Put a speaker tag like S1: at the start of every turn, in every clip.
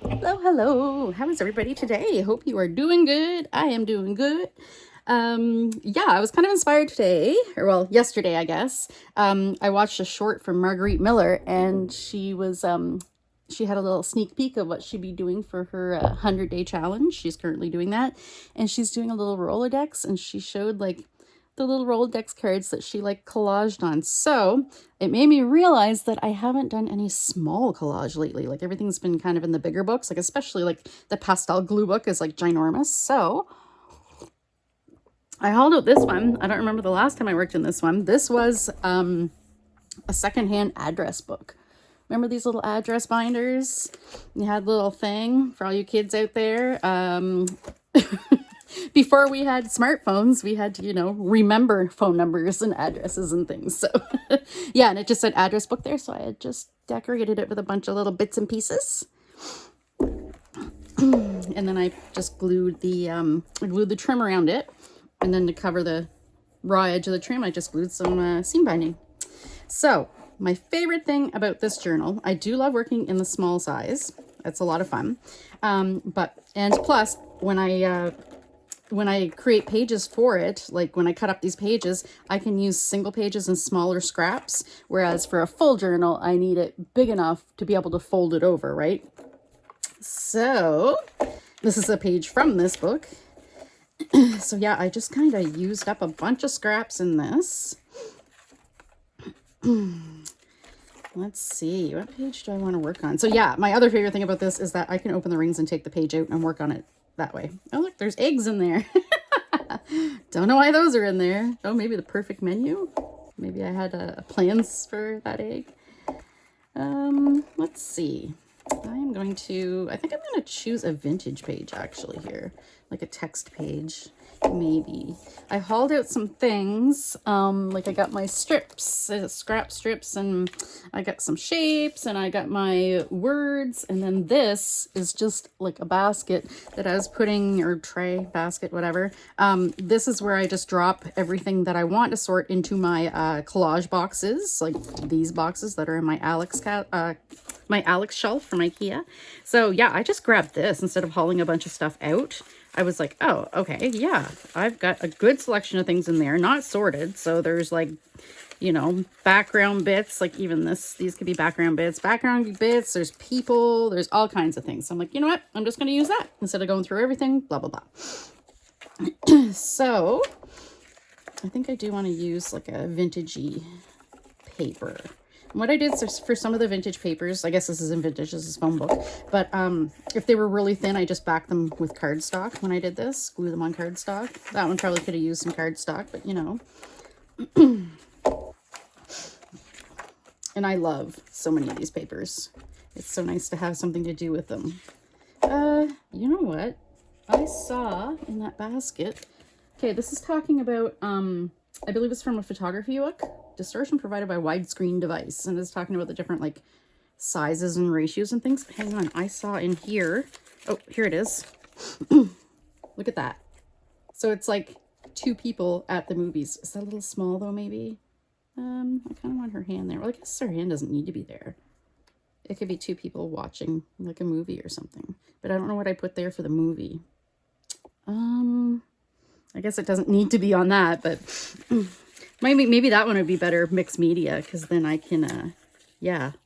S1: Hello, hello. How is everybody today? Hope you are doing good. I am doing good. Yeah, I was kind of inspired today, or well, yesterday, I guess. I watched a short from Marguerite Miller, and she had a little sneak peek of what she'd be doing for her 100-day challenge. She's currently doing that, and she's doing a little Rolodex, and she showed like the little Rolodex cards that she like collaged on. So it made me realize that I haven't done any small collage lately. Like everything's been kind of in the bigger books, like especially like the pastel glue book is like ginormous. So I hauled out this one. I don't remember the last time I worked in this one. This was a secondhand address book. Remember these little address binders? You had a little thing for all you kids out there. Before we had smartphones, we had to, remember phone numbers and addresses and things. So yeah, and it just said address book there. So I had just decorated it with a bunch of little bits and pieces. And then I just glued the trim around it. And then to cover the raw edge of the trim, I just glued some seam binding. So my favorite thing about this journal, I do love working in the small size. It's a lot of fun. And plus when I create pages for it, like when I cut up these pages, I can use single pages and smaller scraps. Whereas for a full journal, I need it big enough to be able to fold it over, right? So this is a page from this book. So yeah, I just kind of used up a bunch of scraps in this. Let's see, what page do I want to work on? So yeah, my other favorite thing about this is that I can open the rings and take the page out and work on it that way. Oh, look, there's eggs in there. Don't know why those are in there. Oh, maybe the perfect menu. Maybe I had plans for that egg. Let's see. I think I'm going to choose a vintage page actually here, like a text page. Maybe I hauled out some things, like I got my strips, scrap strips, and I got some shapes, and I got my words, and then this is just like a basket that I was putting, or tray, basket, whatever. This is where I just drop everything that I want to sort into my collage boxes, like these boxes that are in my Alex shelf from IKEA. So yeah, I just grabbed this instead of hauling a bunch of stuff out. I was like, oh, okay, yeah, I've got a good selection of things in there, not sorted. So there's like, background bits, like even these could be background bits, there's people, there's all kinds of things. So I'm like, you know what? I'm just going to use that instead of going through everything, blah, blah, blah. So I think I do want to use like a vintagey paper. What I did for some of the vintage papers, I guess this isn't vintage, this is phone book, but if they were really thin, I just backed them with cardstock when I did this, glue them on cardstock. That one probably could have used some cardstock, but And I love so many of these papers. It's so nice to have something to do with them. You know what? I saw in that basket, okay, this is talking about, I believe it's from a photography book. Distortion provided by widescreen device, and it's talking about the different like sizes and ratios and things. Hang on, I saw in here, oh, here it is. Look at that. So it's like two people at the movies. Is that a little small though, maybe? I kind of want her hand there. Well, I guess her hand doesn't need to be there. It could be two people watching like a movie or something, but I don't know what I put there for the movie. I guess it doesn't need to be on that, but maybe that one would be better mixed media, because then I can,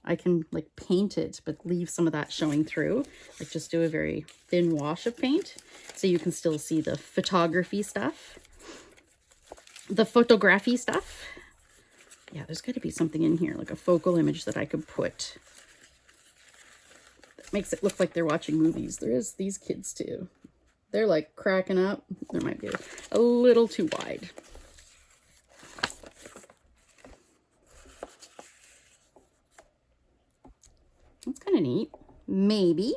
S1: I can like paint it, but leave some of that showing through. Like just do a very thin wash of paint so you can still see the photography stuff, the photography stuff. Yeah, there's got to be something in here, like a focal image that I could put that makes it look like they're watching movies. There is these kids too. They're like cracking up. There might be a little too wide. That's kind of neat. Maybe.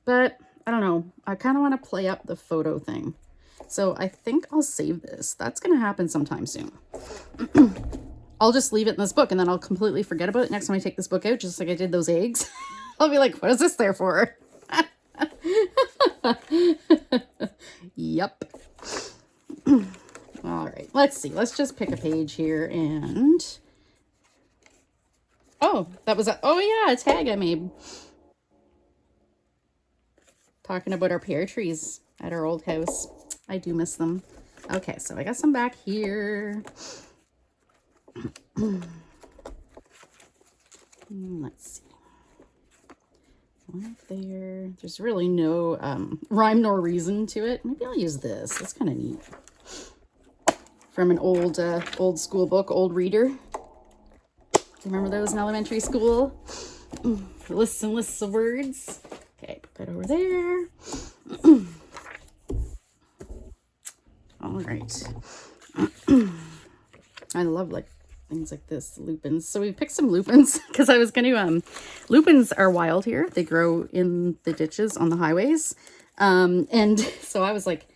S1: But I don't know. I kind of want to play up the photo thing. So I think I'll save this. That's going to happen sometime soon. I'll just leave it in this book, and then I'll completely forget about it next time I take this book out, just like I did those eggs. I'll be like, what is this there for? Yep. All right, let's see. Let's just pick a page here and... Oh, that was a... Oh, yeah, a tag I made. talking about our pear trees at our old house. I do miss them. Okay, so I got some back here. Let's see. One up there. There's really no rhyme nor reason to it. Maybe I'll use this. That's kind of neat. From an old school book, old reader. Do you remember those in elementary school? Lists and lists of words. Okay, put that over there. All right. I love like things like this, lupins. So we picked some lupins because I was going to, lupins are wild here. They grow in the ditches on the highways. And so I was like,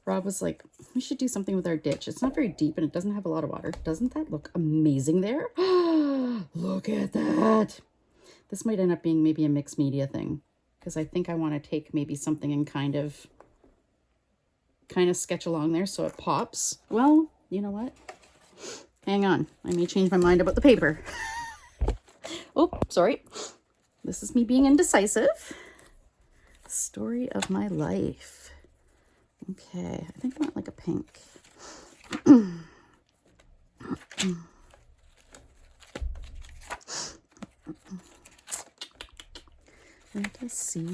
S1: Rob was like, we should do something with our ditch. It's not very deep and it doesn't have a lot of water. Doesn't that look amazing there? Look at that. This might end up being maybe a mixed media thing because I think I want to take maybe something and kind of sketch along there so it pops. Well, you know what? Hang on. I may change my mind about the paper. Oh, sorry. This is me being indecisive. Story of my life. Okay, I think I want like a pink. Let us see.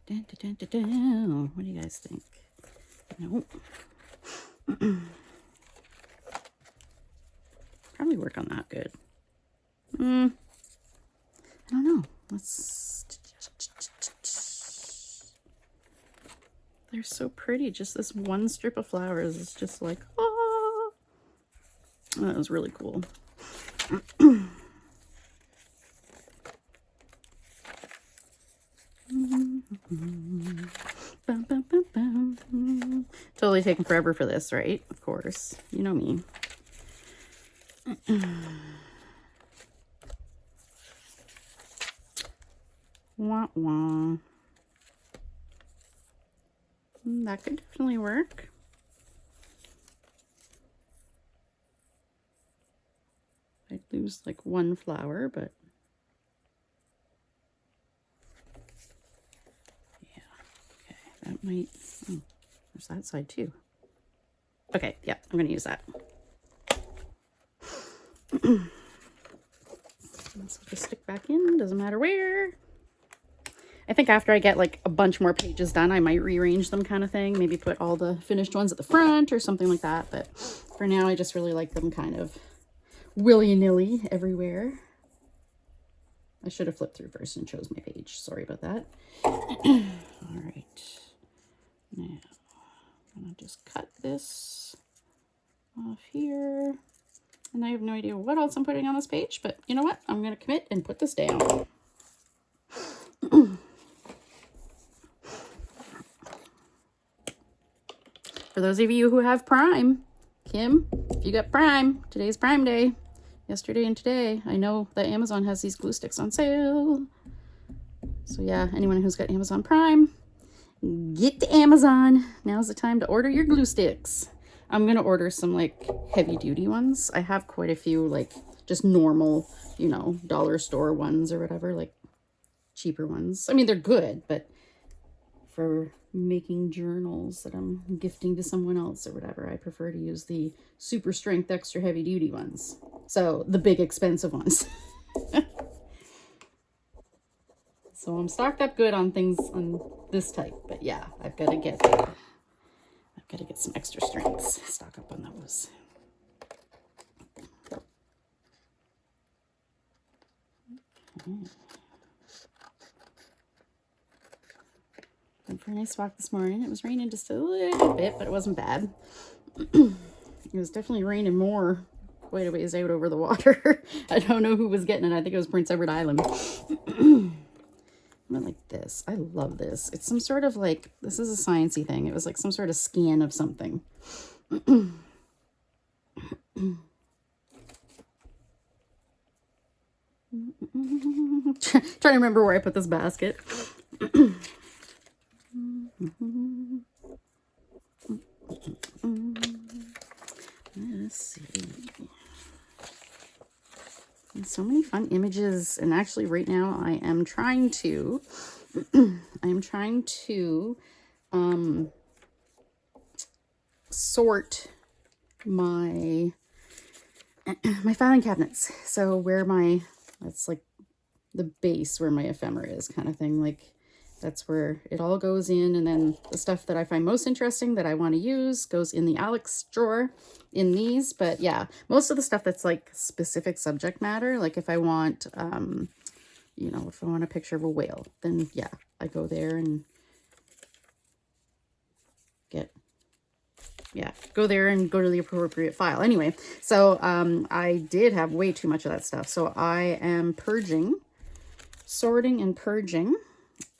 S1: Dun, dun, dun, dun, dun. What do you guys think? Nope. Probably work on that good. I don't know. Let's. They're so pretty. Just this one strip of flowers is just like, oh. That was really cool. Totally taking forever for this, right? Of course. You know me. Wah wah. That could definitely work. I'd lose like one flower, but yeah. Okay, that might. Oh, there's that side too. Okay, yeah, I'm gonna use that. This will just stick back in, doesn't matter where. I think after I get like a bunch more pages done, I might rearrange them kind of thing. Maybe put all the finished ones at the front or something like that. But for now, I just really like them kind of willy-nilly everywhere. I should have flipped through first and chose my page. Sorry about that. All right. Now, I'm going to just cut this off here. And I have no idea what else I'm putting on this page, but you know what? I'm going to commit and put this down. For those of you who have Prime, Kim, if you got Prime, today's Prime Day. Yesterday and today. I know that Amazon has these glue sticks on sale. So yeah, anyone who's got Amazon Prime, get to Amazon. Now's the time to order your glue sticks. I'm going to order some like heavy duty ones. I have quite a few like just normal, you know, dollar store ones or whatever, like cheaper ones. I mean, they're good, but for making journals that I'm gifting to someone else or whatever, I prefer to use the super strength extra heavy duty ones. So the big expensive ones. So I'm stocked up good on things on this type, but yeah, I've got to get some extra strengths. Stock up on those. Okay. Went for a nice walk this morning. It was raining just a little bit, but it wasn't bad. It was definitely raining more quite a ways out over the water. I don't know who was getting it. I think it was Prince Edward Island. I went like this. I love this. It's some sort of like, this is a sciencey thing. It was like some sort of scan of something. Trying to remember where I put this basket. Let's see. And so many fun images. And actually right now I am trying to, sort my my filing cabinets. So where that's like the base where my ephemera is, kind of thing. Like that's where it all goes in, and then the stuff that I find most interesting that I want to use goes in the Alex drawer in these. But yeah, most of the stuff that's like specific subject matter, like if I want you know, if I want a picture of a whale, then yeah, I go there and go there and go to the appropriate file. Anyway, so I did have way too much of that stuff. So I am purging, sorting and purging,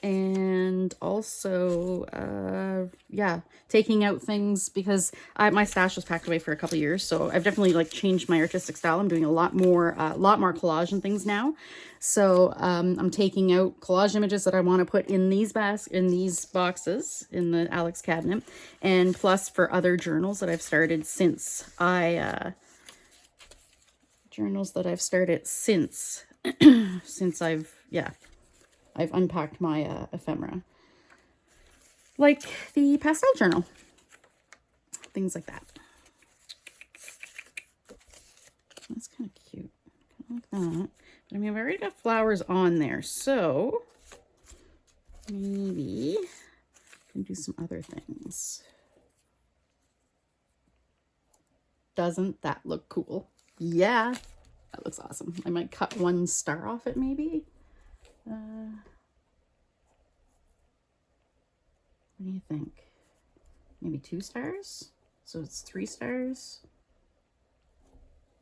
S1: and also, yeah, taking out things because my stash was packed away for a couple years. So I've definitely like changed my artistic style. I'm doing a lot more collage and things now. So I'm taking out collage images that I want to put in these boxes in the Alex cabinet, and plus for other journals that I've started since since I've unpacked my ephemera, like the pastel journal, things like that. That's kind of cute, kind of like that. But I mean, I've already got flowers on there, so maybe I can do some other things. Doesn't that look cool? Yeah, that looks awesome. I might cut one star off it, maybe. What do you think? Maybe 2 stars? So it's 3 stars?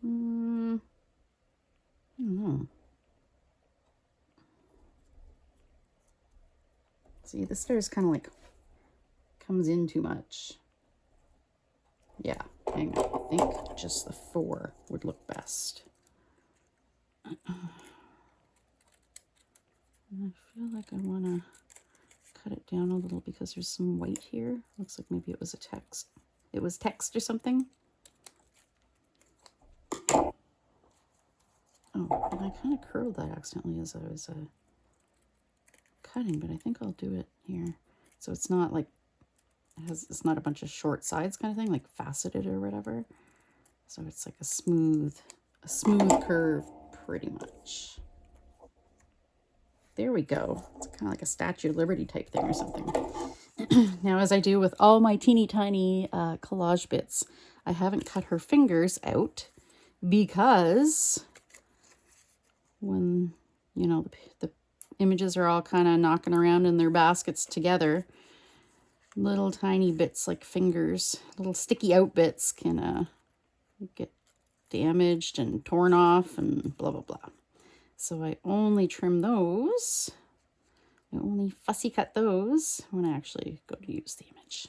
S1: I don't know. See, the stars kind of like comes in too much. Yeah, hang on. I think just the 4 would look best. And I feel like I want to cut it down a little because there's some white here. Looks like maybe it was a text. It was text or something. Oh, and I kind of curled that accidentally as I was cutting, but I think I'll do it here. So it's not like, it's not a bunch of short sides kind of thing, like faceted or whatever. So it's like a smooth curve pretty much. There we go. It's kind of like a Statue of Liberty type thing or something. Now, as I do with all my teeny tiny collage bits, I haven't cut her fingers out because when, you know, the images are all kind of knocking around in their baskets together, little tiny bits like fingers, little sticky out bits can get damaged and torn off and blah, blah, blah. So I only trim those, I only fussy cut those when I actually go to use the image.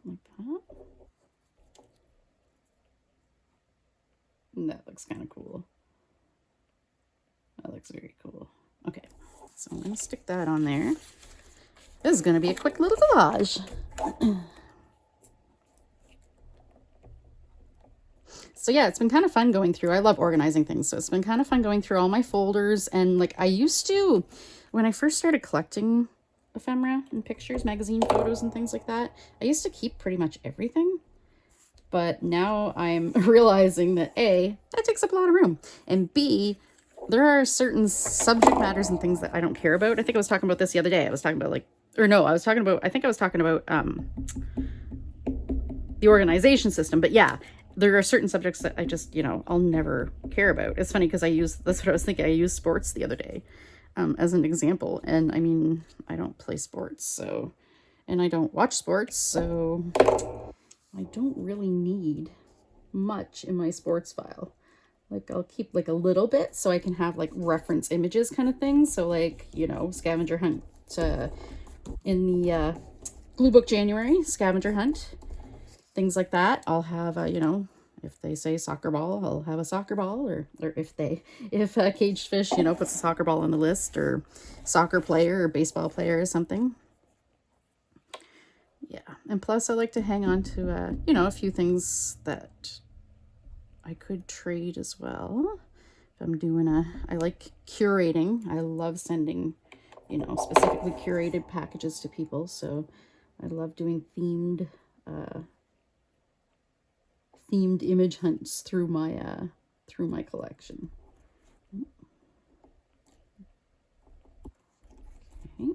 S1: Like that. And that looks kind of cool. That looks very cool. Okay, so I'm going to stick that on there. This is going to be a quick little collage. So yeah, it's been kind of fun going through. I love organizing things. So it's been kind of fun going through all my folders. And like I used to, when I first started collecting ephemera and pictures, magazine photos and things like that, I used to keep pretty much everything. But now I'm realizing that A, that takes up a lot of room. And B, there are certain subject matters and things that I don't care about. I think I was talking about this the other day. I was talking about I think I was talking about the organization system. But yeah, there are certain subjects that I just, you know, I'll never care about. It's funny because that's what I was thinking. I used sports the other day as an example. And I mean, I don't play sports, so, and I don't watch sports, so I don't really need much in my sports file. Like I'll keep like a little bit so I can have like reference images kind of thing. So like, you know, scavenger hunt in the Blue Book January, scavenger hunt. Things like that. I'll have, you know, if they say soccer ball, I'll have a soccer ball, or if Caged Fish, you know, puts a soccer ball on the list, or soccer player or baseball player or something. Yeah, and plus I like to hang on to, you know, a few things that I could trade as well. If I'm doing I like curating. I love sending, you know, specifically curated packages to people. So I love doing themed image hunts through my collection. Okay.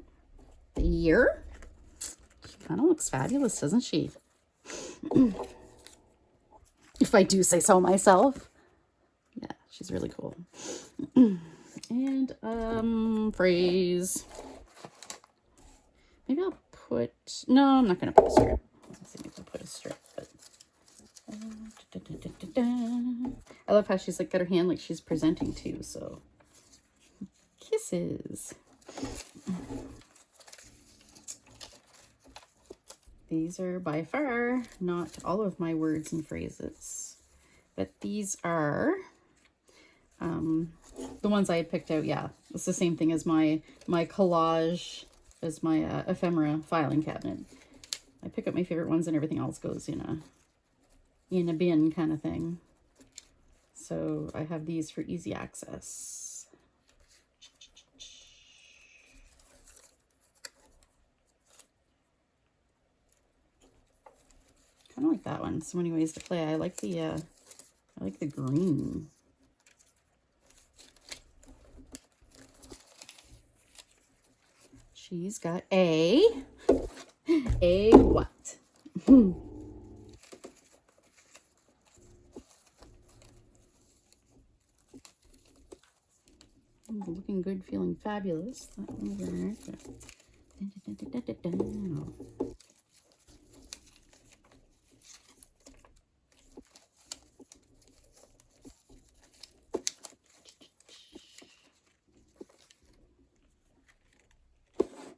S1: The year. She kind of looks fabulous, doesn't she? If I do say so myself. Yeah, she's really cool. And phrase. Maybe I'll put, no, I'm not gonna put a strip. Maybe I'll put a strip, but I love how she's like got her hand like she's presenting too, so kisses. These are by far not all of my words and phrases, but these are the ones I had picked out. Yeah, it's the same thing as my collage, as my ephemera filing cabinet. I pick up my favorite ones and everything else goes in a bin kind of thing. So I have these for easy access. Kind of like that one. So many ways to play. I like the green. She's got a what? Looking good, feeling fabulous. That one's there.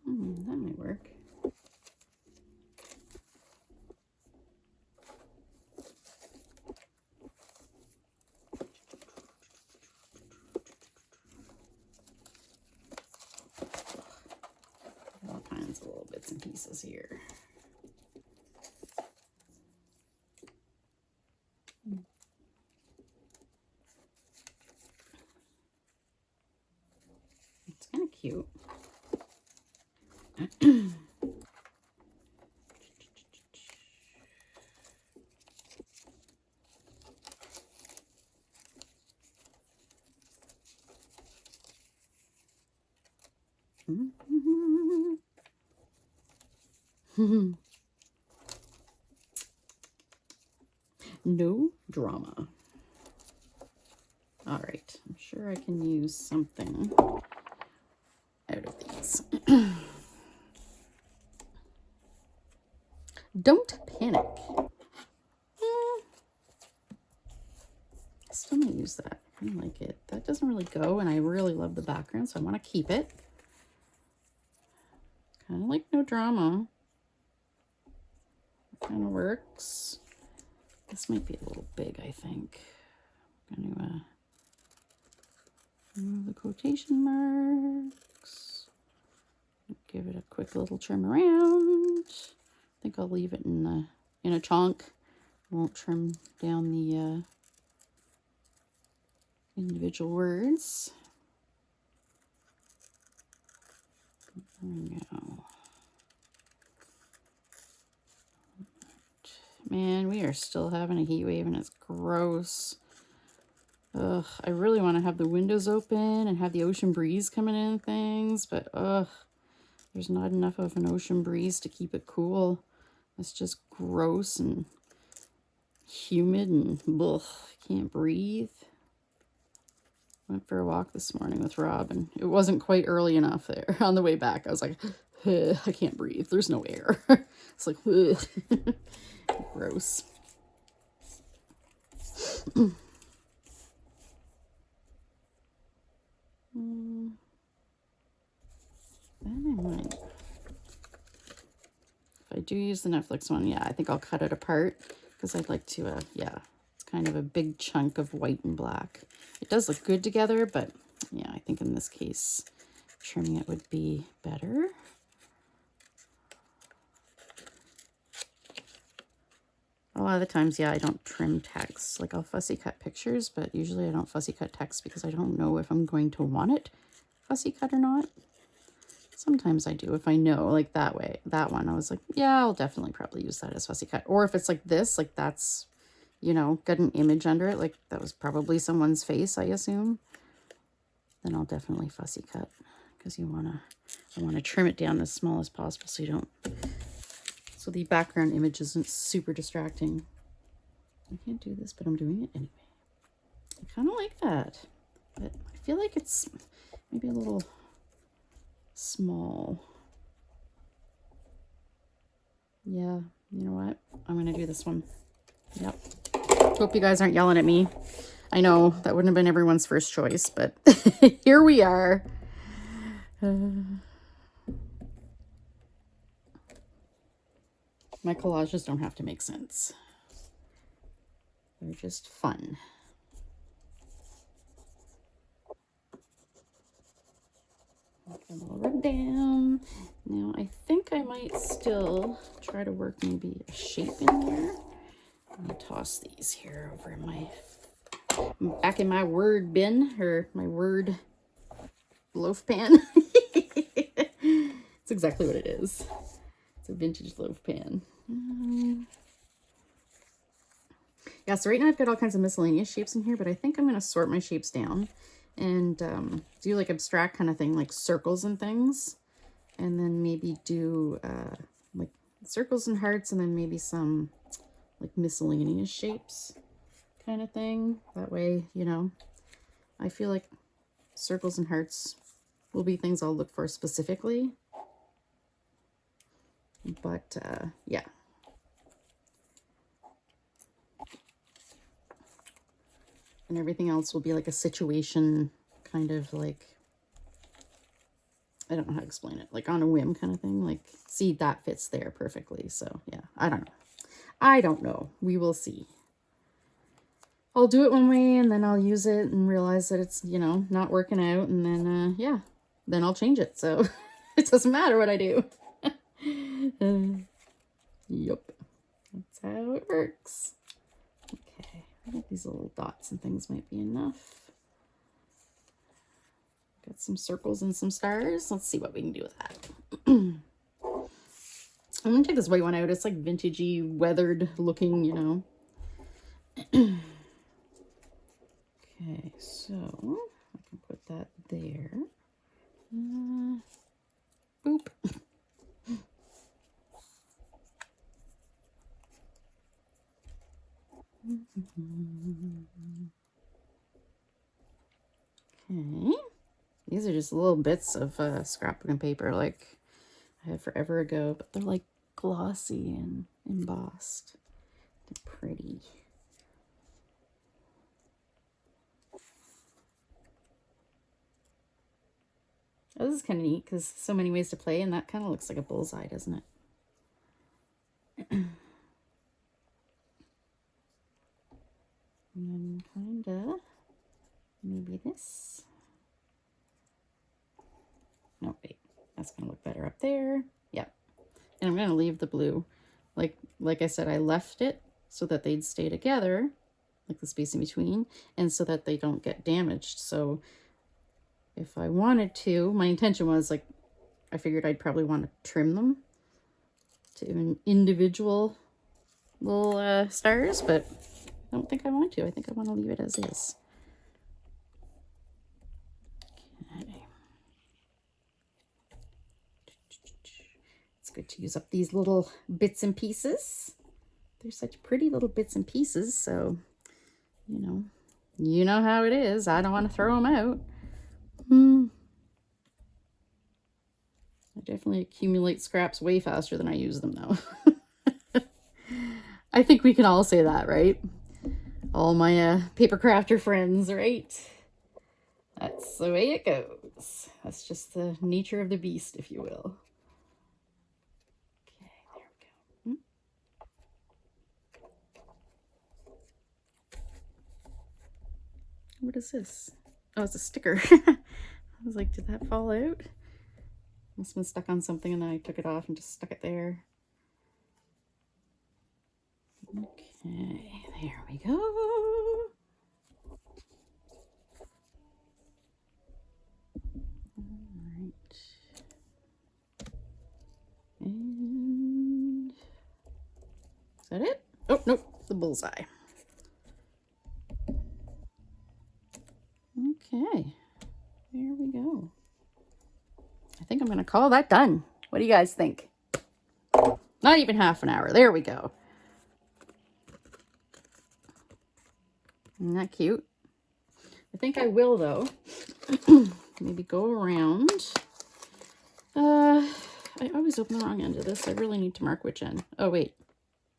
S1: That might work. All kinds of little bits and pieces here. It's kind of cute. No drama. All right, I'm sure I can use something out of these. Don't panic. I still might use that. I like it. That doesn't really go, and I really love the background, so I want to keep it. Kind of like no drama. Kind of works. This might be a little big, I think. I'm going to remove the quotation marks. Give it a quick little trim around. I think I'll leave it in a chunk. I won't trim down the individual words. There we go. Man, we are still having a heat wave and it's gross. Ugh, I really want to have the windows open and have the ocean breeze coming in and things, but ugh, there's not enough of an ocean breeze to keep it cool. It's just gross and humid and ugh, can't breathe. Went for a walk this morning with Rob and it wasn't quite early enough there. On the way back, I was like, I can't breathe. There's no air. It's like, gross. Then I might, if I do use the Netflix one, yeah, I think I'll cut it apart because I'd like to, yeah, it's kind of a big chunk of white and black. It does look good together, but yeah, I think in this case, trimming it would be better. A lot of the times, yeah, I don't trim text. Like I'll fussy cut pictures, but usually I don't fussy cut text because I don't know if I'm going to want it fussy cut or not. Sometimes I do if I know, like that way. That one, I was like, yeah, I'll definitely probably use that as fussy cut. Or if it's like this, like that's, you know, got an image under it, like that was probably someone's face, I assume. Then I'll definitely fussy cut because I want to trim it down as small as possible so you don't, so the background image isn't super distracting. I can't do this, but I'm doing it anyway. I kind of like that, but I feel like it's maybe a little small. Yeah, you know what? I'm going to do this one. Yep. Hope you guys aren't yelling at me. I know that wouldn't have been everyone's first choice, but here we are. My collages don't have to make sense. They're just fun. A little rub down. Now I think I might still try to work maybe a shape in there. I'm gonna toss these here over in my, back in my word bin, or my word loaf pan. It's exactly what it is. It's a vintage loaf pan. Yeah, so right now I've got all kinds of miscellaneous shapes in here, but I think I'm going to sort my shapes down and do like abstract kind of thing, like circles and things. And then maybe do like circles and hearts, and then maybe some like miscellaneous shapes kind of thing. That way, you know, I feel like circles and hearts will be things I'll look for specifically. But yeah. And everything else will be like a situation, kind of like, I don't know how to explain it, like on a whim kind of thing. Like, see, that fits there perfectly. So yeah, I don't know. I don't know. We will see. I'll do it one way and then I'll use it and realize that it's, you know, not working out. And then, yeah, then I'll change it. So it doesn't matter what I do. Yep. That's how it works. Okay. I think these little dots and things might be enough. Got some circles and some stars. Let's see what we can do with that. I'm going to take this white one out. It's like vintagey, weathered looking, you know. Okay, so I can put that there. Boop. Okay. These are just little bits of scrapbooking paper like I had forever ago, but they're like glossy and embossed. They're pretty. Oh, this is kind of neat because so many ways to play, and that kind of looks like a bullseye, doesn't it? And then kind of maybe this. No, wait, that's gonna look better up there. Yep. And I'm gonna leave the blue. Like I said, I left it so that they'd stay together, like the space in between, and so that they don't get damaged. So if I wanted to, my intention was like, I figured I'd probably want to trim them to an individual little stars, but I don't think I want to. I think I want to leave it as is. Okay. It's good to use up these little bits and pieces. They're such pretty little bits and pieces, so, you know how it is. I don't want to throw them out. I definitely accumulate scraps way faster than I use them, though. I think we can all say that, right? All my paper crafter friends, right? That's the way it goes. That's just the nature of the beast, if you will. Okay, there we go. What is this? Oh, it's a sticker. I was like, did that fall out? Must have been stuck on something and then I took it off and just stuck it there. Okay, there we go. All right. And is that it? Oh, nope, the bullseye. Okay, there we go. I think I'm going to call that done. What do you guys think? Not even half an hour. There we go. Isn't that cute? I think I will, though. Maybe go around. I always open the wrong end of this. I really need to mark which end. Oh, wait.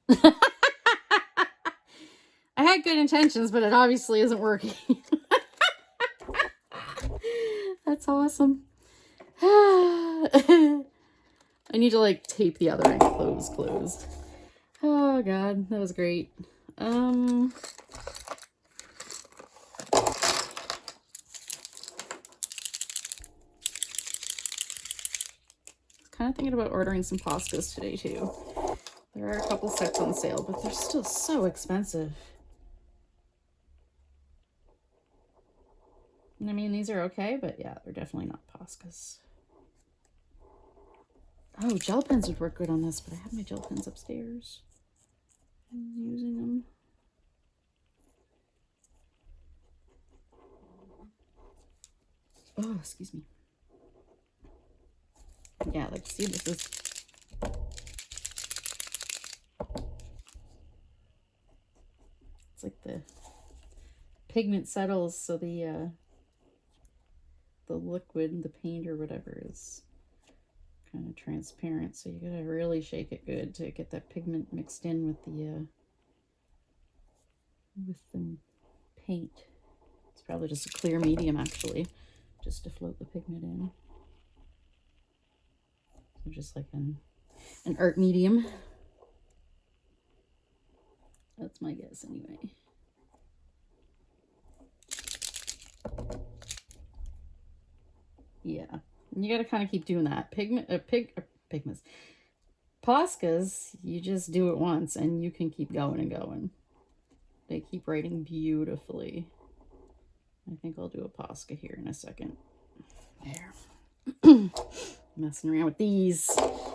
S1: I had good intentions, but it obviously isn't working. That's awesome. I need to like tape the other end closed. Oh God, that was great. I was kind of thinking about ordering some Poscas today too. There are a couple sets on sale, but they're still so expensive. I mean, these are okay, but yeah, they're definitely not Poscas. Oh, gel pens would work good on this, but I have my gel pens upstairs. I'm using them. Oh, excuse me. Yeah, like, see, this is... It's like the pigment settles, so the liquid, the paint or whatever is kind of transparent, so you gotta really shake it good to get that pigment mixed in with the paint. It's probably just a clear medium actually, just to float the pigment in. So just like an art medium. That's my guess anyway. Yeah, you got to kind of keep doing that. Pigments. Poscas, you just do it once and you can keep going and going. They keep writing beautifully. I think I'll do a Posca here in a second. There. Messing around with these.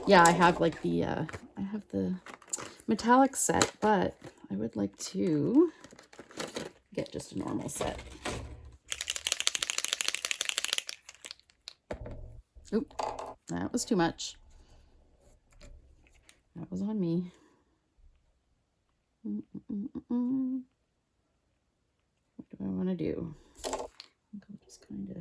S1: Yeah, I have like the, I have the metallic set, but I would like to get just a normal set. Oop, that was too much. That was on me. What do I want to do? I think I'll just kind of...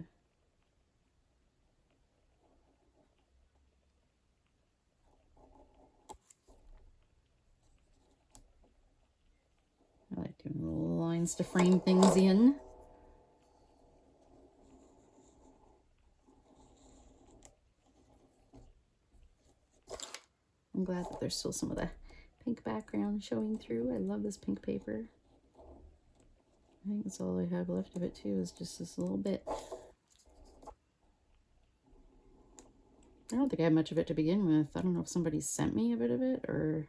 S1: I like doing little lines to frame things in. I'm glad that there's still some of the pink background showing through. I love this pink paper. I think that's all I have left of it too, is just this little bit. I don't think I had much of it to begin with. I don't know if somebody sent me a bit of it or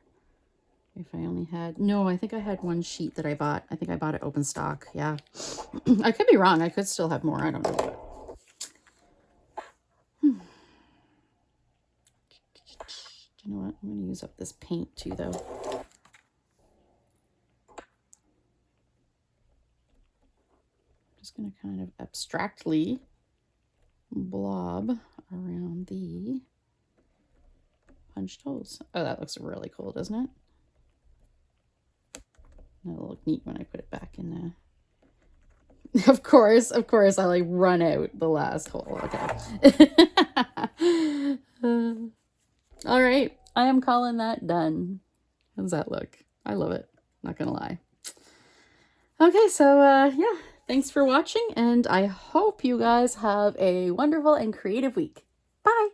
S1: if I only had... No, I think I had one sheet that I bought. I think I bought it open stock. Yeah. I could be wrong. I could still have more. I don't know. But... You know what? I'm going to use up this paint too, though. Just going to kind of abstractly blob around the punched holes. Oh, that looks really cool, doesn't it? That'll look neat when I put it back in there. Of course, I like run out the last hole. Okay. All right, I am calling that done. How does that look? I love it, not gonna lie. Okay, so yeah, thanks for watching, and I hope you guys have a wonderful and creative week. Bye.